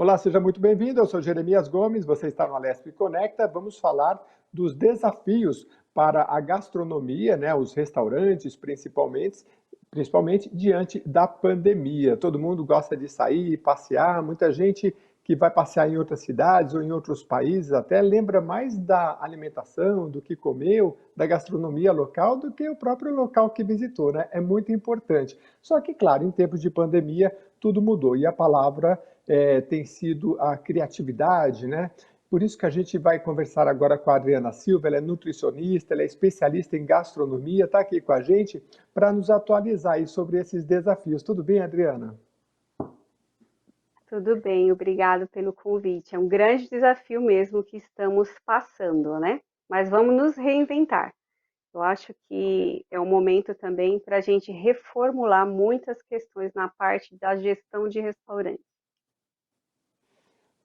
Olá, seja muito bem-vindo. Eu sou Jeremias Gomes, você está no Alesp Conecta. Vamos falar dos desafios para a gastronomia, né, os restaurantes principalmente diante da pandemia. Todo mundo gosta de sair, passear, muita gente que vai passear em outras cidades ou em outros países até lembra mais da alimentação, do que comeu, da gastronomia local, do que o próprio local que visitou, né? É muito importante. Só que, claro, em tempos de pandemia, tudo mudou e a palavra tem sido a criatividade, né? Por isso que a gente vai conversar agora com a Adriana Silva, ela é nutricionista, ela é especialista em gastronomia, está aqui com a gente para nos atualizar aí sobre esses desafios. Tudo bem, Adriana? Tudo bem, obrigado pelo convite. É um grande desafio mesmo que estamos passando, né? Mas vamos nos reinventar. Eu acho que é um momento também para a gente reformular muitas questões na parte da gestão de restaurantes.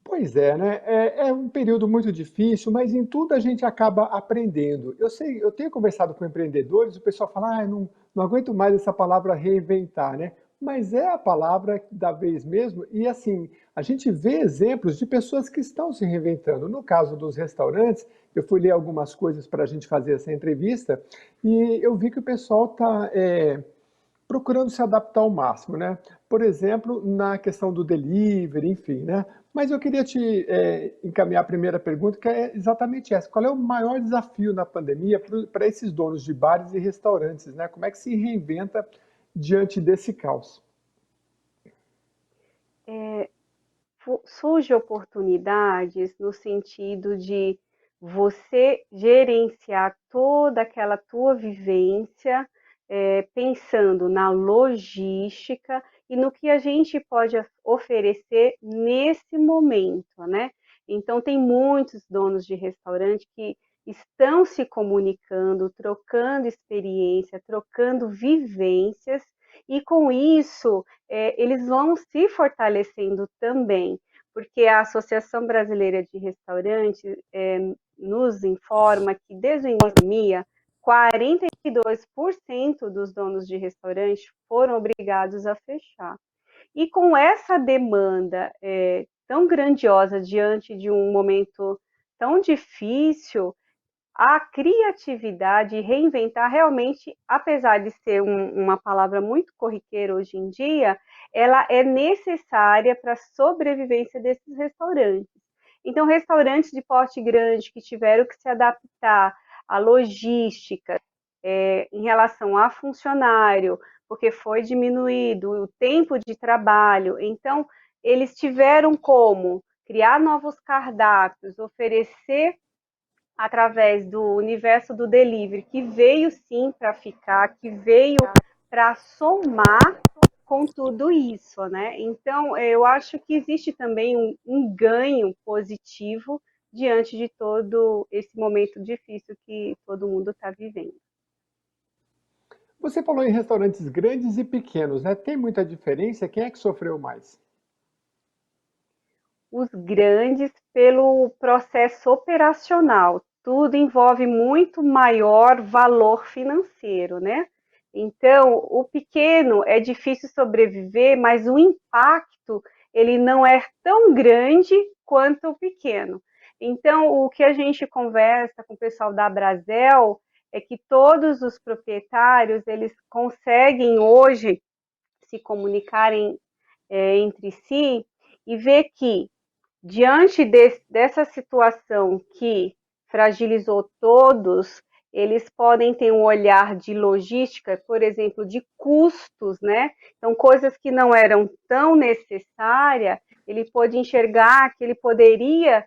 Pois é, né? É um período muito difícil, mas em tudo a gente acaba aprendendo. Eu sei, eu tenho conversado com empreendedores, o pessoal fala, não aguento mais essa palavra reinventar, né? Mas é a palavra da vez mesmo, e assim, a gente vê exemplos de pessoas que estão se reinventando. No caso dos restaurantes, eu fui ler algumas coisas para a gente fazer essa entrevista, e eu vi que o pessoal está procurando se adaptar ao máximo, né? Por exemplo, na questão do delivery, enfim, né? Mas eu queria te encaminhar a primeira pergunta, que é exatamente essa. Qual é o maior desafio na pandemia para esses donos de bares e restaurantes, né? Como é que se reinventa diante desse caos? Surge oportunidades no sentido de você gerenciar toda aquela tua vivência, pensando na logística e no que a gente pode oferecer nesse momento, né? Então, tem muitos donos de restaurante que estão se comunicando, trocando experiência, trocando vivências, e com isso eles vão se fortalecendo também, porque a Associação Brasileira de Restaurantes nos informa que desde o início da pandemia, 42% dos donos de restaurante foram obrigados a fechar. E com essa demanda tão grandiosa diante de um momento tão difícil, a criatividade, reinventar realmente, apesar de ser uma palavra muito corriqueira hoje em dia, ela é necessária para a sobrevivência desses restaurantes. Então, restaurantes de porte grande que tiveram que se adaptar à logística em relação a funcionário, porque foi diminuído o tempo de trabalho, então eles tiveram como criar novos cardápios, oferecer através do universo do delivery, que veio sim para ficar, que veio para somar com tudo isso, né? Então, eu acho que existe também um ganho positivo diante de todo esse momento difícil que todo mundo está vivendo. Você falou em restaurantes grandes e pequenos, né? Tem muita diferença? Quem é que sofreu mais? Os grandes pelo processo operacional. Tudo envolve muito maior valor financeiro, né? Então, o pequeno é difícil sobreviver, mas o impacto ele não é tão grande quanto o pequeno. Então, o que a gente conversa com o pessoal da Brasel é que todos os proprietários eles conseguem hoje se comunicarem entre si e ver que diante dessa situação que fragilizou todos, eles podem ter um olhar de logística, por exemplo, de custos, né? Então, coisas que não eram tão necessárias, ele pôde enxergar que ele poderia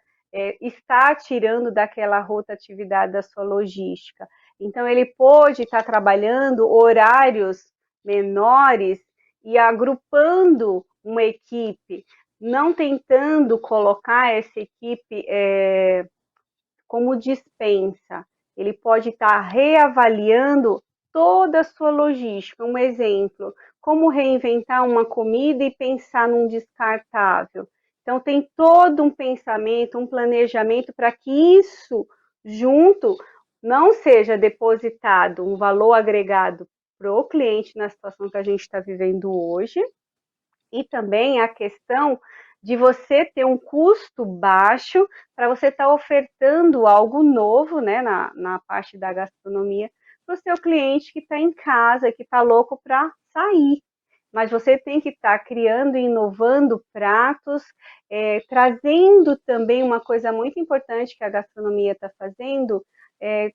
estar tirando daquela rotatividade da sua logística. Então, ele pôde estar trabalhando horários menores e agrupando uma equipe, não tentando colocar essa equipe como dispensa. Ele pode estar reavaliando toda a sua logística. Um exemplo, como reinventar uma comida e pensar num descartável. Então, tem todo um pensamento, um planejamento para que isso, junto, não seja depositado um valor agregado para o cliente na situação que a gente está vivendo hoje, e também a questão de você ter um custo baixo para você estar ofertando algo novo, né, na parte da gastronomia, para o seu cliente que está em casa, que está louco para sair. Mas você tem que estar criando e inovando pratos, trazendo também uma coisa muito importante que a gastronomia está fazendo,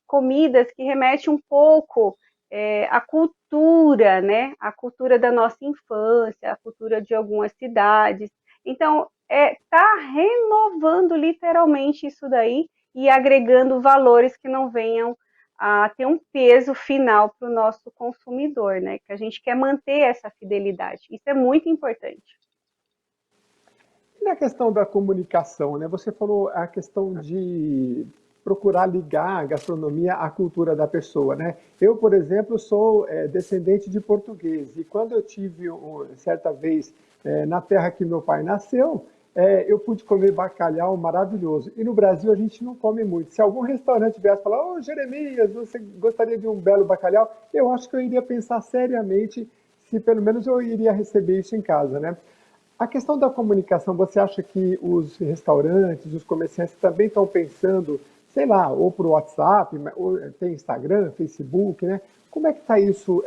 comidas que remetem um pouco à cultura, né? A cultura da nossa infância, a cultura de algumas cidades. Então, tá renovando literalmente isso daí e agregando valores que não venham a ter um peso final para o nosso consumidor, né? Que a gente quer manter essa fidelidade. Isso é muito importante. E na questão da comunicação, né? Você falou a questão de procurar ligar a gastronomia à cultura da pessoa, né? Eu, por exemplo, sou descendente de português e quando eu tive certa vez na terra que meu pai nasceu, eu pude comer bacalhau maravilhoso. E no Brasil a gente não come muito. Se algum restaurante viesse falar, ô Jeremias, você gostaria de um belo bacalhau? Eu acho que eu iria pensar seriamente se pelo menos eu iria receber isso em casa, né? A questão da comunicação, você acha que os restaurantes, os comerciantes também estão pensando, sei lá, ou por WhatsApp, ou tem Instagram, Facebook, né? Como é que está isso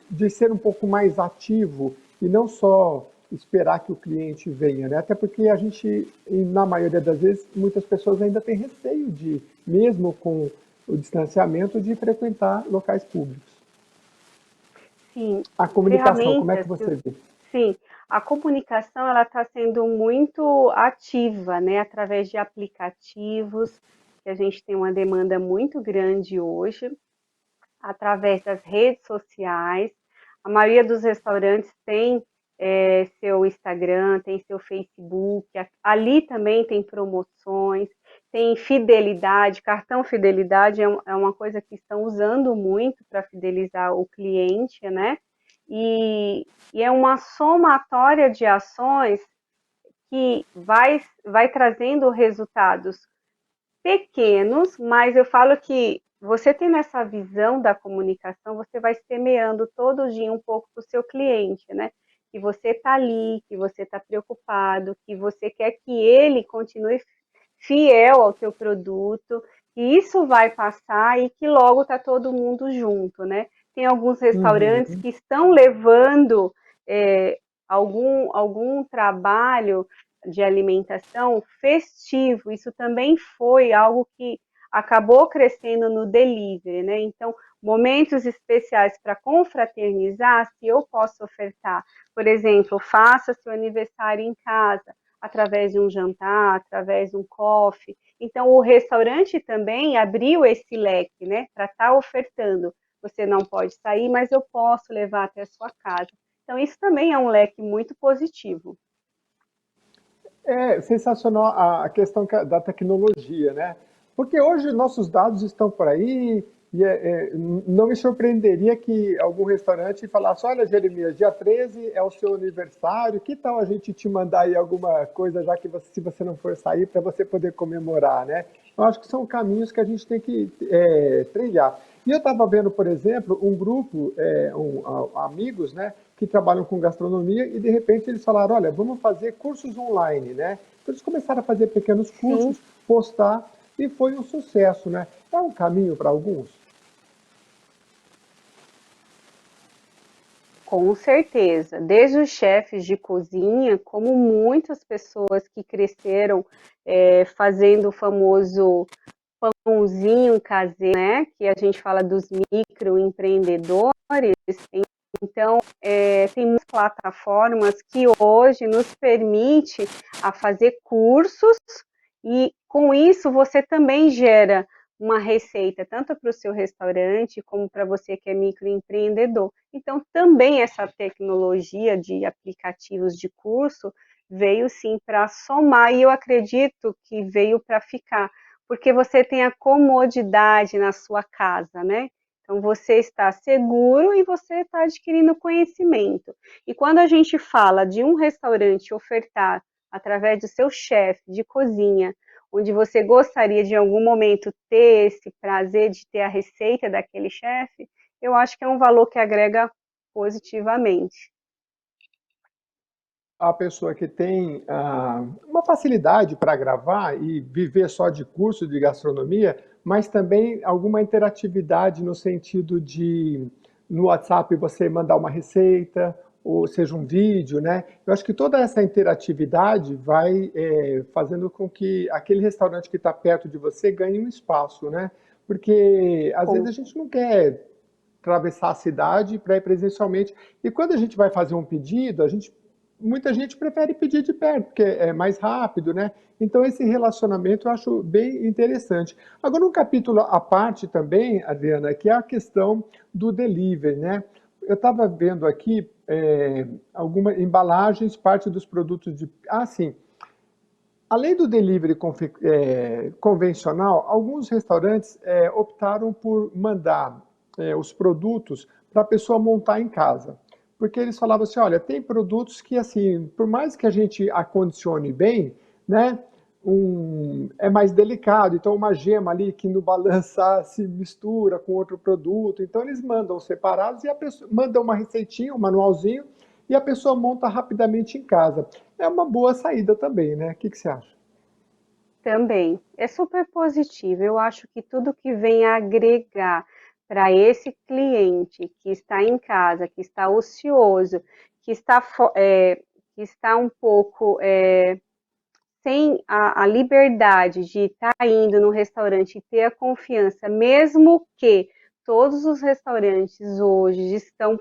de ser um pouco mais ativo e não só esperar que o cliente venha, né? Até porque a gente, na maioria das vezes, muitas pessoas ainda têm receio de, mesmo com o distanciamento, de frequentar locais públicos. Sim, A comunicação, como é que ferramentas que você vê? sim, a comunicação ela está sendo muito ativa, né? Através de aplicativos, que a gente tem uma demanda muito grande hoje, através das redes sociais. A maioria dos restaurantes tem seu Instagram, tem seu Facebook, ali também tem promoções, tem fidelidade, cartão fidelidade é uma coisa que estão usando muito para fidelizar o cliente, né? E é uma somatória de ações que vai trazendo resultados pequenos, mas eu falo que você tendo essa visão da comunicação, você vai semeando todo dia um pouco para o seu cliente, né? Que você está ali, que você está preocupado, que você quer que ele continue fiel ao teu produto, e isso vai passar e que logo está todo mundo junto, né? Tem alguns restaurantes Uhum. que estão levando algum trabalho de alimentação festivo. Isso também foi algo que acabou crescendo no delivery, né? Então, momentos especiais para confraternizar, se eu posso ofertar, por exemplo, faça seu aniversário em casa, através de um jantar, através de um coffee. Então, o restaurante também abriu esse leque, né, para estar ofertando. Você não pode sair, mas eu posso levar até a sua casa. Então, isso também é um leque muito positivo. É sensacional a questão da tecnologia, né? Porque hoje nossos dados estão por aí e não me surpreenderia que algum restaurante falasse, olha, Jeremias, dia 13 é o seu aniversário, que tal a gente te mandar aí alguma coisa, já que se você não for sair, para você poder comemorar, né? Eu acho que são caminhos que a gente tem que trilhar. E eu estava vendo, por exemplo, um grupo, amigos, né, que trabalham com gastronomia e de repente eles falaram, olha, vamos fazer cursos online, né? Então eles começaram a fazer pequenos Sim, cursos, postar e foi um sucesso, né? É um caminho para alguns. com certeza. Desde os chefes de cozinha, como muitas pessoas que cresceram fazendo o famoso pãozinho caseiro, né? Que a gente fala dos microempreendedores. Então, tem muitas plataformas que hoje nos permite a fazer cursos e com isso você também gera uma receita tanto para o seu restaurante como para você que é microempreendedor. Então, também essa tecnologia de aplicativos de curso veio sim para somar e eu acredito que veio para ficar, porque você tem a comodidade na sua casa, né? Então, você está seguro e você está adquirindo conhecimento. E quando a gente fala de um restaurante ofertar, através do seu chefe de cozinha, onde você gostaria de em algum momento ter esse prazer de ter a receita daquele chefe, eu acho que é um valor que agrega positivamente. a pessoa que tem uma facilidade para gravar e viver só de curso de gastronomia, mas também alguma interatividade no sentido de no WhatsApp você mandar uma receita, ou seja, um vídeo, né? Eu acho que toda essa interatividade vai fazendo com que aquele restaurante que está perto de você ganhe um espaço, né? Porque às vezes Com a gente não quer atravessar a cidade para ir presencialmente. E quando a gente vai fazer um pedido, muita gente prefere pedir de perto, porque é mais rápido, né? Então esse relacionamento eu acho bem interessante. Agora um capítulo à parte também, Adriana, que é a questão do delivery, né? Eu estava vendo aqui algumas embalagens, parte dos produtos de. Ah, sim. Além do delivery convencional, alguns restaurantes optaram por mandar os produtos para a pessoa montar em casa. Porque eles falavam assim, olha, tem produtos que, assim, por mais que a gente acondicione bem, né, é mais delicado. Então, uma gema ali que no balançar se mistura com outro produto. Então, eles mandam separados e a pessoa manda uma receitinha, um manualzinho, e a pessoa monta rapidamente em casa. É uma boa saída também, né? O que que você acha? Também. É super positivo. Eu acho que tudo que vem agregar para esse cliente que está em casa, que está ocioso, que está, que está um pouco sem a liberdade de estar indo no restaurante e ter a confiança, mesmo que todos os restaurantes hoje estão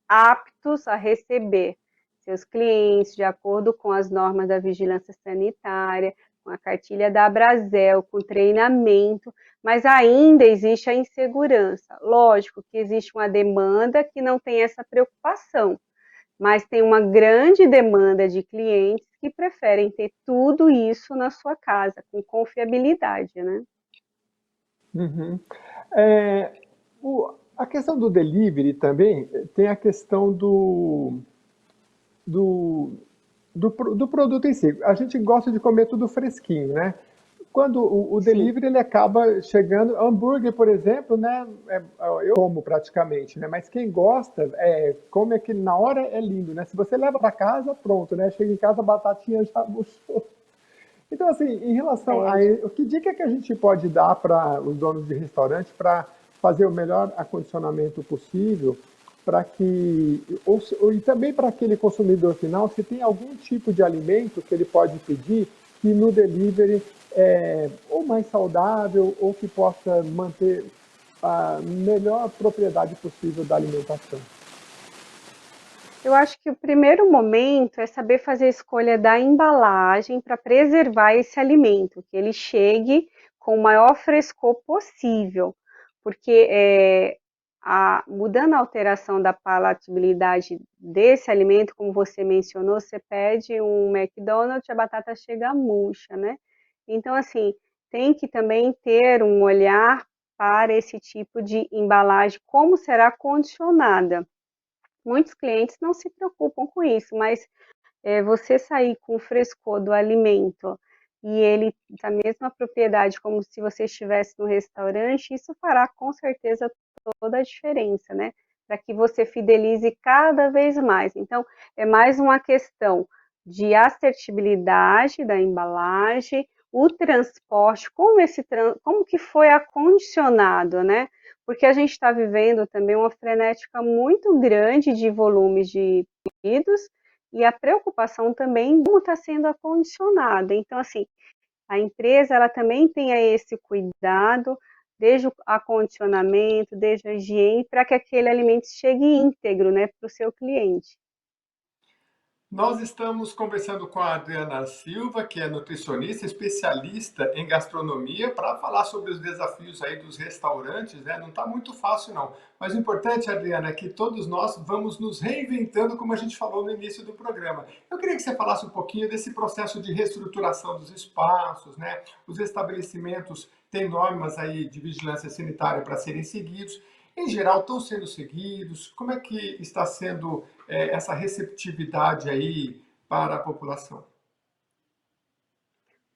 aptos a receber seus clientes de acordo com as normas da vigilância sanitária, com a cartilha da Abrazel, com treinamento, mas ainda existe a insegurança. Lógico que existe uma demanda que não tem essa preocupação, mas tem uma grande demanda de clientes que preferem ter tudo isso na sua casa, com confiabilidade, né? Uhum. É, a questão do delivery também tem a questão do, do produto em si. A gente gosta de comer tudo fresquinho, né? Quando o Sim, delivery ele acaba chegando, hambúrguer, por exemplo, né? Eu como praticamente, né? Mas quem gosta, come aquele na hora é lindo, né? Se você leva para casa, pronto, né? Chega em casa, a batatinha já murchou. Então, assim, em relação a é, que dica que a gente pode dar para os donos de restaurante para fazer o melhor acondicionamento possível, para que e também para aquele consumidor final, se tem algum tipo de alimento que ele pode pedir que no delivery é ou mais saudável ou que possa manter a melhor propriedade possível da alimentação. eu acho que o primeiro momento é saber fazer a escolha da embalagem para preservar esse alimento, que ele chegue com o maior frescor possível, porque mudando a alteração da palatabilidade desse alimento, como você mencionou, você pede um McDonald's, a batata chega murcha, né? Então, assim, tem que também ter um olhar para esse tipo de embalagem, como será condicionada. Muitos clientes não se preocupam com isso, mas você sair com o frescor do alimento e ele da mesma propriedade como se você estivesse no restaurante, isso fará com certeza toda a diferença, né? Para que você fidelize cada vez mais. Então, é mais uma questão de assertibilidade da embalagem, o transporte, como que foi acondicionado, né? Porque a gente está vivendo também uma frenética muito grande de volumes de pedidos e a preocupação também como está sendo acondicionada. Então, assim, a empresa ela também tem esse cuidado, desde o acondicionamento, desde a higiene, para que aquele alimento chegue íntegro, né, para o seu cliente. Nós estamos conversando com a Adriana Silva, que é nutricionista, especialista em gastronomia, para falar sobre os desafios aí dos restaurantes, né? Não está muito fácil, não. Mas o importante, Adriana, é que todos nós vamos nos reinventando, como a gente falou no início do programa. Eu queria que você falasse um pouquinho desse processo de reestruturação dos espaços, né? Os estabelecimentos têm normas aí de vigilância sanitária para serem seguidos. Em geral, estão sendo seguidos? Como é que está sendo essa receptividade aí para a população?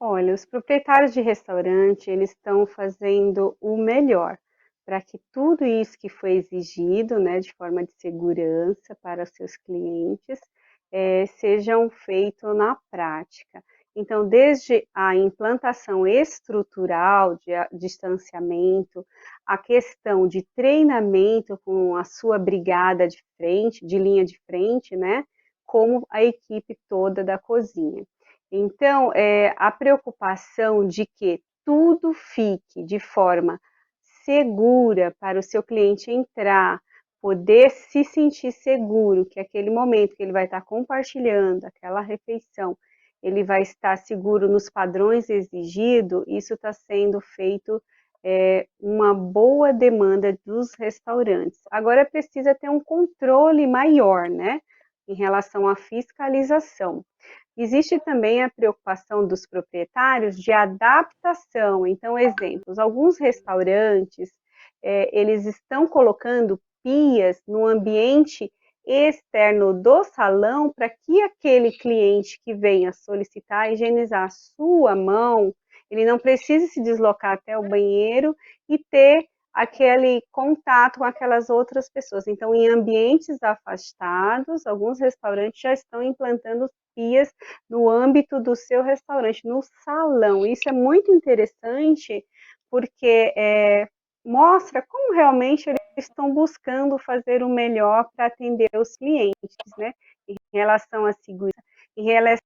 Olha, os proprietários de restaurante, eles estão fazendo o melhor para que tudo isso que foi exigido, né, de forma de segurança para os seus clientes, sejam feitos na prática. Então, desde a implantação estrutural de distanciamento, a questão de treinamento com a sua brigada de frente, de linha de frente, né? Como a equipe toda da cozinha. Então, a preocupação de que tudo fique de forma segura para o seu cliente entrar, poder se sentir seguro que aquele momento que ele vai estar compartilhando aquela refeição, ele vai estar seguro nos padrões exigidos, isso está sendo feito uma boa demanda dos restaurantes. Agora precisa ter um controle maior, né, em relação à fiscalização. Existe também a preocupação dos proprietários de adaptação. Então, exemplos, alguns restaurantes, eles estão colocando pias no ambiente externo do salão para que aquele cliente que venha solicitar higienizar a sua mão, ele não precise se deslocar até o banheiro e ter aquele contato com aquelas outras pessoas. Então, em ambientes afastados, alguns restaurantes já estão implantando pias no âmbito do seu restaurante, no salão. Isso é muito interessante porque mostra como realmente eles estão buscando fazer o melhor para atender os clientes, né? Em relação à segurança, em relação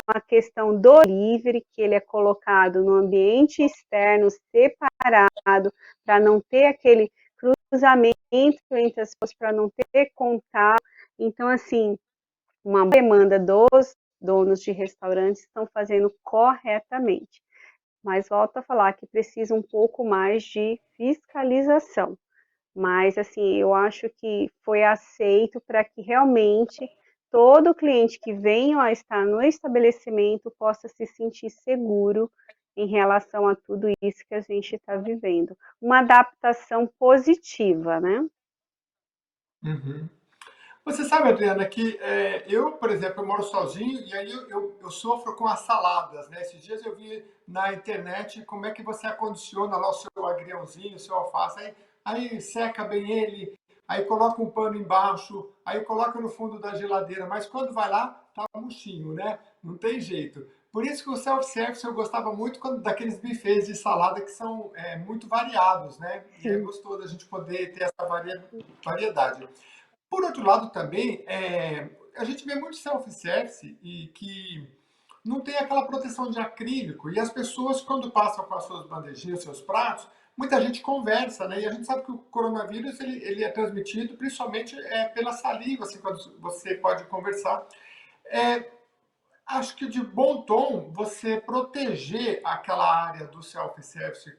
à questão do delivery, que ele é colocado no ambiente externo, separado, para não ter aquele cruzamento entre as pessoas, para não ter contato. Então, assim, uma demanda dos donos de restaurantes estão fazendo corretamente. Mas volto a falar que precisa um pouco mais de fiscalização. Mas, assim, eu acho que foi aceito para que realmente todo cliente que venha a estar no estabelecimento possa se sentir seguro em relação a tudo isso que a gente está vivendo. Uma adaptação positiva, né? Uhum. Você sabe, Adriana, que eu, por exemplo, eu moro sozinho e aí eu sofro com as saladas, né? Esses dias eu vi na internet como é que você acondiciona lá o seu agriãozinho, o seu alface, aí seca bem ele, aí coloca um pano embaixo, aí coloca no fundo da geladeira, mas quando vai lá, tá murchinho, né? Não tem jeito. Por isso que o self-service eu gostava muito daqueles buffets de salada que são muito variados, né? E é Sim. gostoso a gente poder ter essa variedade. Por outro lado, também, a gente vê muito self-service e que não tem aquela proteção de acrílico. E as pessoas, quando passam com as suas bandejinhas, seus pratos, muita gente conversa, né? E a gente sabe que o coronavírus ele é transmitido principalmente pela saliva, assim, quando você pode conversar. É, acho que de bom tom você proteger aquela área do self-service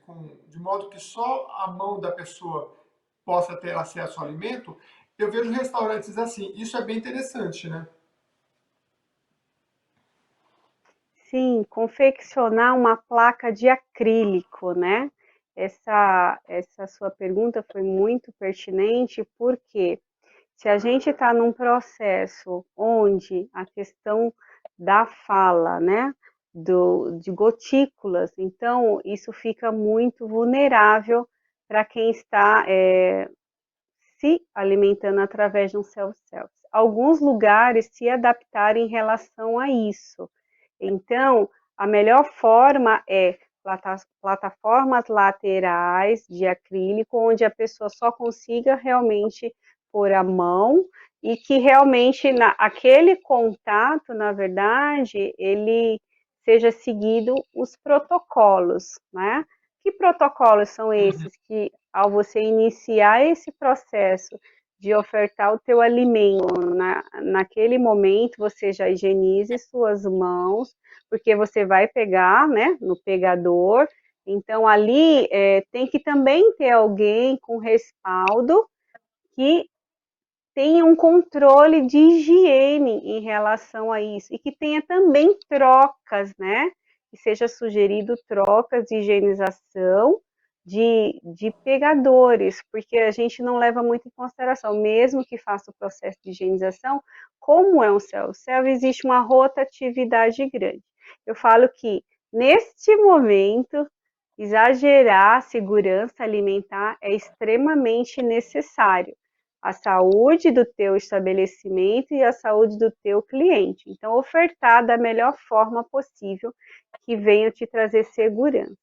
de modo que só a mão da pessoa possa ter acesso ao alimento, eu vejo restaurantes assim. Isso é bem interessante, né? Sim, confeccionar uma placa de acrílico, né? Essa sua pergunta foi muito pertinente, porque se a gente está num processo onde a questão da fala, né, de gotículas, então isso fica muito vulnerável para quem está se alimentando através de um self-service. Alguns lugares se adaptaram em relação a isso. Então, a melhor forma é plataformas laterais de acrílico, onde a pessoa só consiga realmente pôr a mão e que realmente aquele contato, na verdade, ele seja seguido os protocolos, né? Que protocolos são Uhum. esses que, ao você iniciar esse processo de ofertar o teu alimento, naquele momento você já higienize suas mãos, porque você vai pegar, né, no pegador. Então ali tem que também ter alguém com respaldo que tenha um controle de higiene em relação a isso e que tenha também trocas, né? Que seja sugerido trocas de higienização de pegadores, porque a gente não leva muito em consideração, mesmo que faça o processo de higienização, como é um self-service, existe uma rotatividade grande. Eu falo que, neste momento, exagerar a segurança alimentar é extremamente necessário, a saúde do teu estabelecimento e a saúde do teu cliente. Então, ofertar da melhor forma possível que venha te trazer segurança.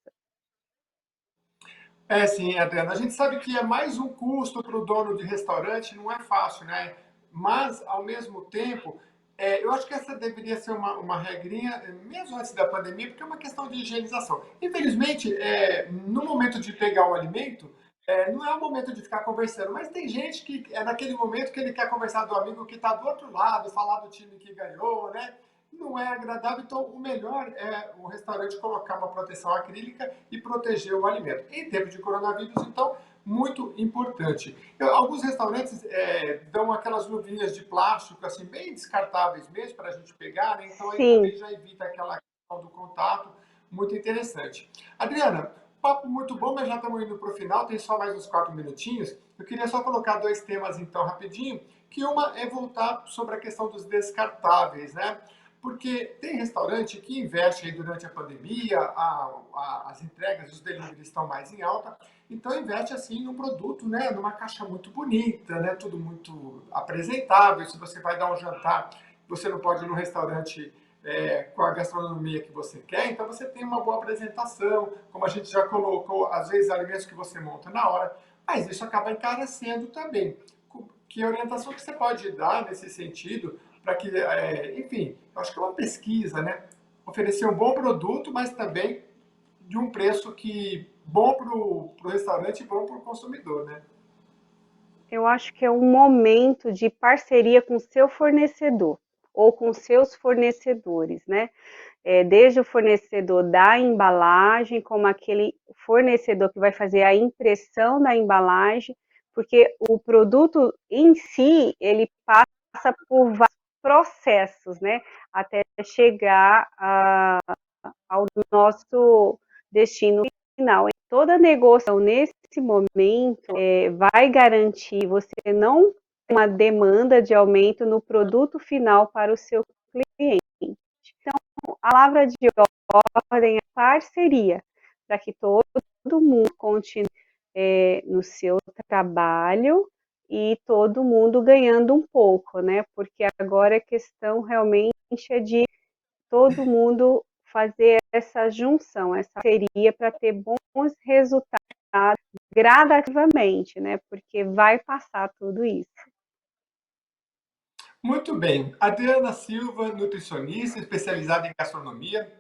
É, sim, Adriana. A gente sabe que é mais um custo para o dono de restaurante, não é fácil, né? Mas, ao mesmo tempo, eu acho que essa deveria ser uma regrinha, mesmo antes da pandemia, porque é uma questão de higienização. Infelizmente, no momento de pegar o alimento, não é o momento de ficar conversando, mas tem gente que é naquele momento que ele quer conversar do amigo que está do outro lado, falar do time que ganhou, né? Não é agradável, então o melhor é o restaurante colocar uma proteção acrílica e proteger o alimento. Em tempos de coronavírus, então, muito importante. Alguns restaurantes dão aquelas luvinhas de plástico, assim, bem descartáveis mesmo, para a gente pegar, né? Então aí Sim, também já evita aquela questão do contato, muito interessante. Adriana, papo muito bom, mas já estamos indo para o final, tem só mais uns 4 minutinhos. Eu queria só colocar dois temas, então, rapidinho, que uma é voltar sobre a questão dos descartáveis, né? Porque tem restaurante que investe aí durante a pandemia, as entregas, os deliveries estão mais em alta, então investe assim num produto, né, numa caixa muito bonita, né, tudo muito apresentável. Se você vai dar um jantar, você não pode ir num restaurante com a gastronomia que você quer, então você tem uma boa apresentação, como a gente já colocou, às vezes alimentos que você monta na hora, mas isso acaba encarecendo também. Que orientação que você pode dar nesse sentido para que, enfim, eu acho que é uma pesquisa, né? Oferecer um bom produto, mas também de um preço que bom para o restaurante e bom para o consumidor, né? eu acho que é um momento de parceria com o seu fornecedor ou com seus fornecedores, né? Desde o fornecedor da embalagem, como aquele fornecedor que vai fazer a impressão da embalagem, porque o produto em si, ele passa por vários processos, né? Até chegar ao nosso destino final. Toda negociação nesse momento vai garantir você não ter uma demanda de aumento no produto final para o seu cliente. Então, a palavra de ordem é parceria, para que todo mundo continue no seu trabalho e todo mundo ganhando um pouco, né? Porque agora a questão realmente é de todo mundo fazer essa junção, essa parceria para ter bons resultados gradativamente, né? Porque vai passar tudo isso. Muito bem. Adriana Silva, nutricionista, especializada em gastronomia.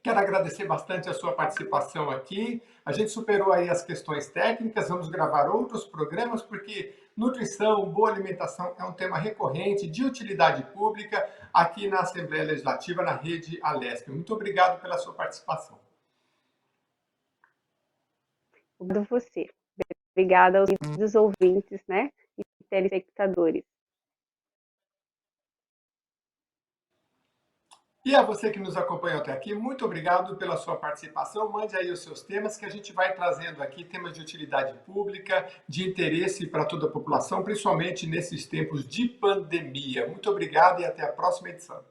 Quero agradecer bastante a sua participação aqui. A gente superou aí as questões técnicas, vamos gravar outros programas, porque nutrição, boa alimentação é um tema recorrente, de utilidade pública, aqui na Assembleia Legislativa, na rede Alesp. Muito obrigado pela sua participação. Obrigado você. Obrigada aos ouvintes, né? E telespectadores. E a você que nos acompanhou até aqui, muito obrigado pela sua participação. Mande aí os seus temas que a gente vai trazendo aqui, temas de utilidade pública, de interesse para toda a população, principalmente nesses tempos de pandemia. Muito obrigado e até a próxima edição.